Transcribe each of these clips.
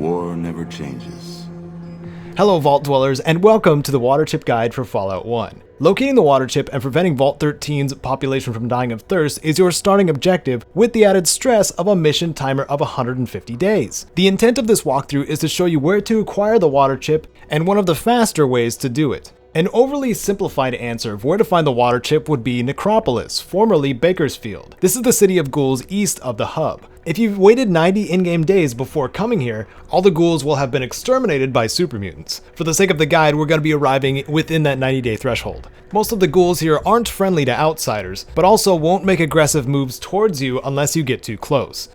War never changes. Hello Vault Dwellers, and welcome to the Water Chip Guide for Fallout 1. Locating the Water Chip and preventing Vault 13's population from dying of thirst is your starting objective, with the added stress of a mission timer of 150 days. The intent of this walkthrough is to show you where to acquire the Water Chip and one of the faster ways to do it. An overly simplified answer of where to find the Water Chip would be Necropolis, formerly Bakersfield. This is the city of ghouls east of the hub. If you've waited 90 in-game days before coming here, all the ghouls will have been exterminated by super mutants. For the sake of the guide, we're going to be arriving within that 90-day threshold. Most of the ghouls here aren't friendly to outsiders, but also won't make aggressive moves towards you unless you get too close.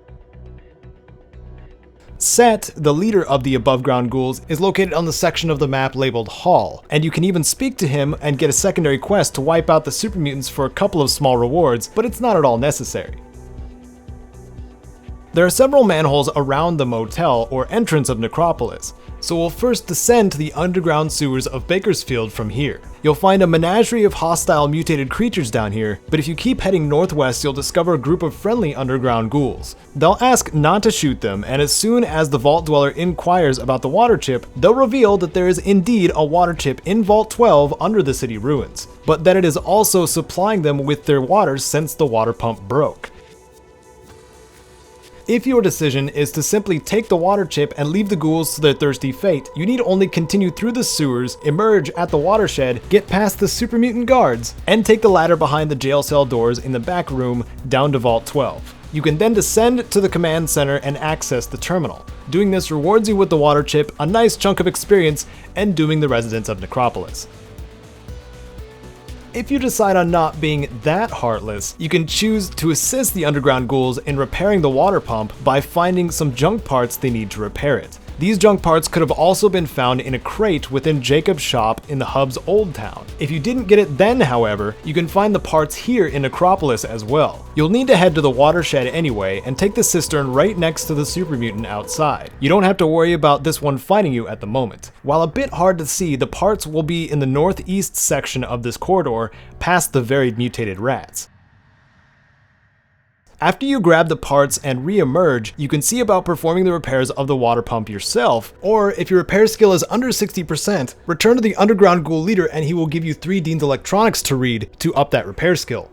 Sept, the leader of the above-ground ghouls, is located on the section of the map labeled Hall, and you can even speak to him and get a secondary quest to wipe out the super mutants for a couple of small rewards, but it's not at all necessary. There are several manholes around the motel or entrance of Necropolis, so we'll first descend to the underground sewers of Bakersfield from here. You'll find a menagerie of hostile mutated creatures down here, but if you keep heading northwest you'll discover a group of friendly underground ghouls. They'll ask not to shoot them, and as soon as the Vault Dweller inquires about the Water Chip, they'll reveal that there is indeed a Water Chip in Vault 12 under the city ruins, but that it is also supplying them with their water since the water pump broke. If your decision is to simply take the Water Chip and leave the ghouls to their thirsty fate, you need only continue through the sewers, emerge at the Watershed, get past the super mutant guards, and take the ladder behind the jail cell doors in the back room down to Vault 12. You can then descend to the command center and access the terminal. Doing this rewards you with the Water Chip, a nice chunk of experience, and dooming the residents of Necropolis. If you decide on not being that heartless, you can choose to assist the underground ghouls in repairing the water pump by finding some junk parts they need to repair it. These junk parts could have also been found in a crate within Jacob's shop in the hub's old town. If you didn't get it then, however, you can find the parts here in Necropolis as well. You'll need to head to the Watershed anyway and take the cistern right next to the super mutant outside. You don't have to worry about this one fighting you at the moment. While a bit hard to see, the parts will be in the northeast section of this corridor, past the varied mutated rats. After you grab the parts and re-emerge, you can see about performing the repairs of the water pump yourself, or if your repair skill is under 60%, return to the underground ghoul leader and he will give you 3 Dean's electronics to read to up that repair skill.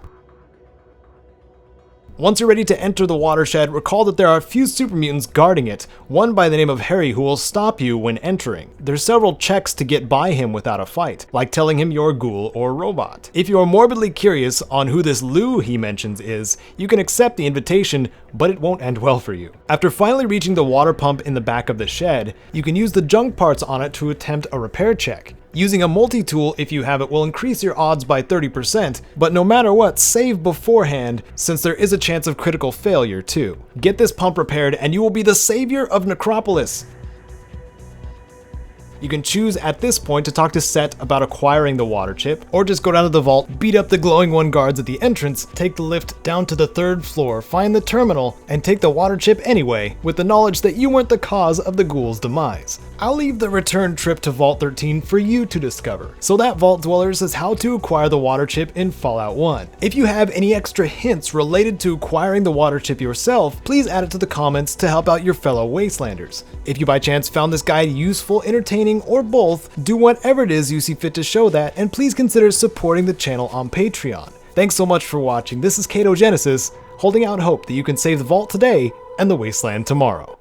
Once you're ready to enter the Watershed, recall that there are a few super mutants guarding it, one by the name of Harry who will stop you when entering. There's several checks to get by him without a fight, like telling him you're a ghoul or robot. If you're morbidly curious on who this Lou he mentions is, you can accept the invitation, but it won't end well for you. After finally reaching the water pump in the back of the shed, you can use the junk parts on it to attempt a repair check. Using a multi-tool, if you have it, will increase your odds by 30%, but no matter what, save beforehand, since there is a chance of critical failure too. Get this pump repaired and you will be the savior of Necropolis! You can choose at this point to talk to Sept about acquiring the Water Chip, or just go down to the vault, beat up the glowing one guards at the entrance, take the lift down to the 3rd floor, find the terminal, and take the Water Chip anyway, with the knowledge that you weren't the cause of the ghoul's demise. I'll leave the return trip to Vault 13 for you to discover. So that, Vault Dwellers, is how to acquire the Water Chip in Fallout 1. If you have any extra hints related to acquiring the Water Chip yourself, please add it to the comments to help out your fellow Wastelanders. If you by chance found this guide useful, entertaining, or both, do whatever it is you see fit to show that, and please consider supporting the channel on Patreon. Thanks so much for watching. This is Caedo, holding out hope that you can save the Vault today and the Wasteland tomorrow.